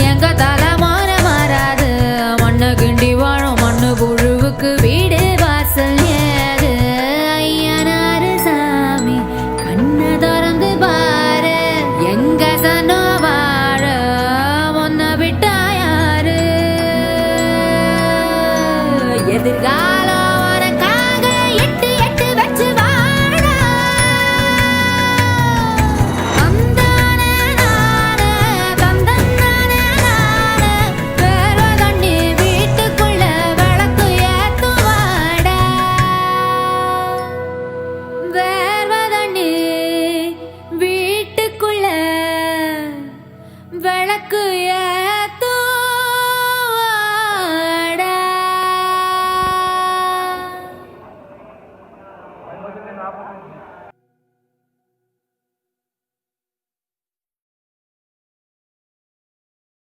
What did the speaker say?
எங்க தலைமுறை மாறாது. மண்ணு கிண்டி வாழும் மண்ணு புழுவுக்கு வீடு வாசல் ஏது. ஐயனாரு சாமி கண்ணை திறந்து பாரு, எங்க சனோ வாழ முன்ன விட்டா யாரு? எதிர்கா